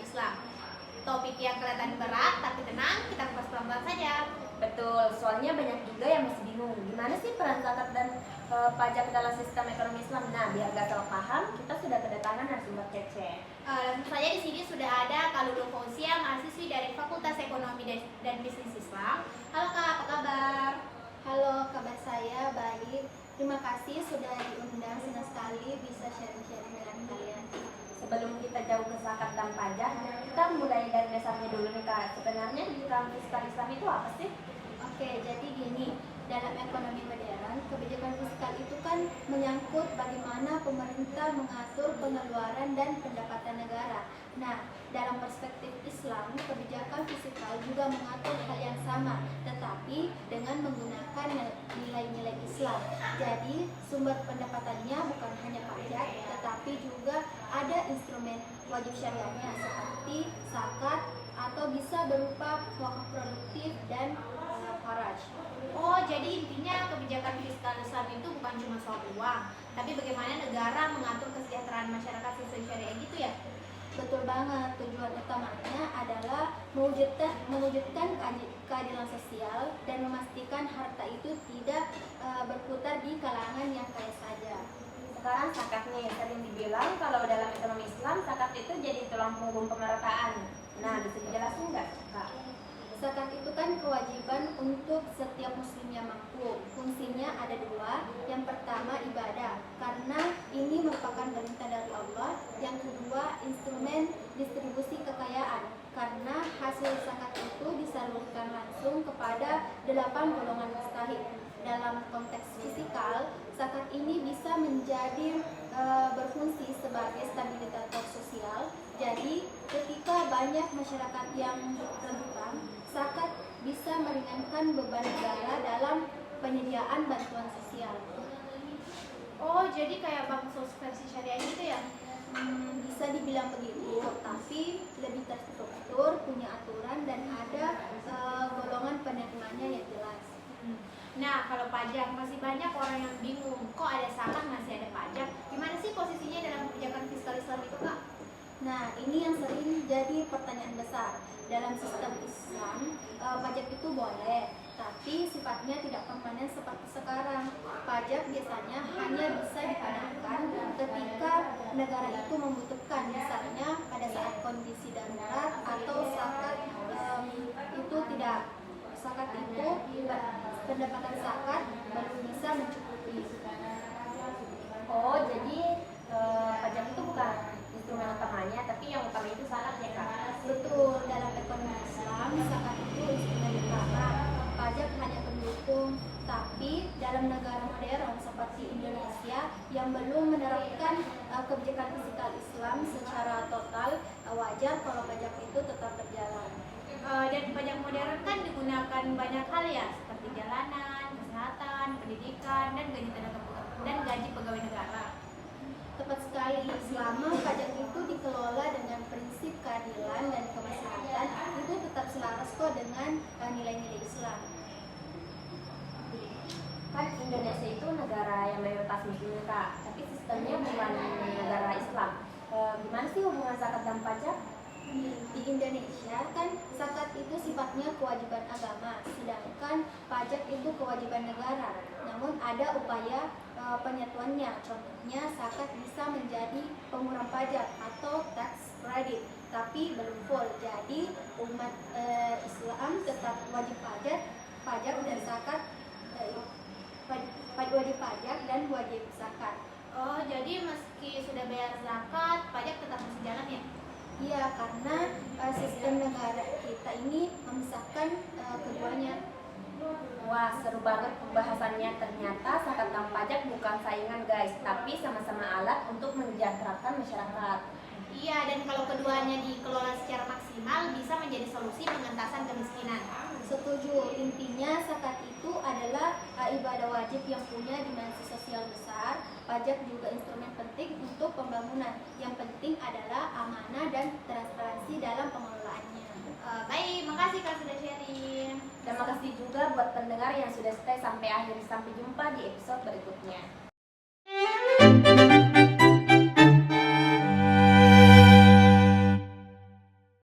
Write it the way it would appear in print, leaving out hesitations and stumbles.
Islam. Topik yang kelihatan berat, tapi tenang, kita kupas pelan-pelan saja. Betul, soalnya banyak juga yang masih bingung gimana sih peran zakat dan pajak dalam sistem ekonomi Islam. Nah, biar gak salah paham, kita sudah kedatangan narasumber kece. Langsung saja di sini sudah ada Kak Lulu Fauzia, mahasiswi dari Fakultas Ekonomi dan Bisnis Islam. Halo Kak, apa kabar? Halo, kabar saya baik. Terima kasih sudah diundang, senang sekali bisa sharing-sharing dengan kalian. Sebelum kita jauh ke zakat dan pajak, kita mulai dari dasarnya dulu nih Kak. Sebenarnya kebijakan fiskal Islam itu apa sih? Oke, jadi gini, dalam ekonomi modern, kebijakan fiskal itu kan menyangkut bagaimana pemerintah mengatur pengeluaran dan pendapatan negara. Nah, dalam perspektif Islam, kebijakan fiskal juga mengatur hal yang sama, tetapi dengan menggunakan nilai-nilai Islam. Jadi, sumber pendapatannya bukan hanya pajak, tetapi juga ada instrumen wajib syariahnya seperti zakat atau bisa berupa wakaf produktif dan haraj. Oh, jadi intinya kebijakan fiskal Islam itu bukan cuma soal uang, tapi bagaimana negara mengatur kesejahteraan masyarakat sesuai syariah gitu ya? Betul banget, tujuan utamanya adalah mewujudkan keadilan sosial dan memastikan harta itu tidak berputar di kalangan yang kaya saja. Sekarang zakat nih, sering dibilang kalau dalam ekonomi Islam zakat itu jadi tulang punggung pemerataan. Nah, bisa dijelasin nggak Kak? Zakat itu kan kewajiban untuk setiap muslim yang mampu. Fungsinya ada dua. Yang pertama ibadah, karena ini merupakan perintah dari Allah. Yang kedua instrumen distribusi kekayaan, karena hasil zakat itu disalurkan langsung kepada 8 golongan mustahik. Dalam konteks fisikal, zakat ini bisa menjadi berfungsi sebagai stabilisator sosial. Jadi, ketika banyak masyarakat yang rentan, zakat bisa meringankan beban negara dalam penyediaan bantuan sosial. Oh, jadi kayak bank versi syariah gitu ya? Bisa dibilang begitu, tapi lebih terstruktur, punya aturan dan ada golongan penerimanya yang jelas. Nah, kalau pajak masih banyak orang yang bingung, kok ada zakat masih ada pajak? Gimana sih posisinya dalam kebijakan fiskal Islam itu, Kak? Nah, ini yang sering jadi pertanyaan besar. Dalam sistem Islam, pajak itu boleh, tapi sifatnya tidak permanen seperti sekarang. Pajak biasanya hanya bisa dikenakan ketika negara itu membutuhkan, misalnya pada saat kondisi darurat atau zakat itu tidak. Zakat itu pendapatan zakat belum bisa mencukupi. Oh, jadi pajak itu bukan instrumen utamanya, tapi yang utama itu zakat ya Kak? Betul, dalam ekonomi Islam, zakat itu instrumen utama, pajak hanya pendukung. Tapi dalam negara modern seperti Indonesia yang belum menerapkan kebijakan fiskal Islam secara total, wajar kalau pajak itu tetap berjalan. Dan pajak modern kan digunakan banyak hal ya, seperti jalanan, kesehatan, pendidikan, dan gaji pegawai negara. Tepat sekali, selama pajak itu dikelola dengan prinsip keadilan dan kemaslahatan, itu tetap selaras kok dengan nilai-nilai Islam. Kan Indonesia itu negara yang mayoritas muslim Kak, tapi sistemnya bukan negara Islam. Gimana sih hubungan zakat dan pajak? Di Indonesia kan zakat itu sifatnya kewajiban agama, sedangkan pajak itu kewajiban negara. Namun ada upaya penyatuannya, contohnya zakat bisa menjadi pengurang pajak atau tax credit, tapi belum full. Jadi umat Islam tetap wajib pajak dan zakat, wajib pajak dan wajib zakat. Oh, jadi meski sudah bayar zakat, pajak tetap masih jalan ya? Iya, karena sistem negara kita ini memisahkan keduanya. Wah, seru banget pembahasannya. Ternyata zakat dan pajak bukan saingan guys, tapi sama-sama alat untuk mensejahterakan masyarakat. Iya, dan kalau keduanya dikelola secara maksimal bisa menjadi solusi pengentasan kemiskinan. Setuju, intinya zakat itu adalah ibadah wajib yang punya dimensi sosial besar. Pajak juga instrumen penting untuk pembangunan. Yang penting adalah amanah dan transparansi dalam pengelolaannya. Baik, makasih Kak sudah sharing. Terima kasih juga buat pendengar yang sudah stay sampai akhir. Sampai jumpa di episode berikutnya.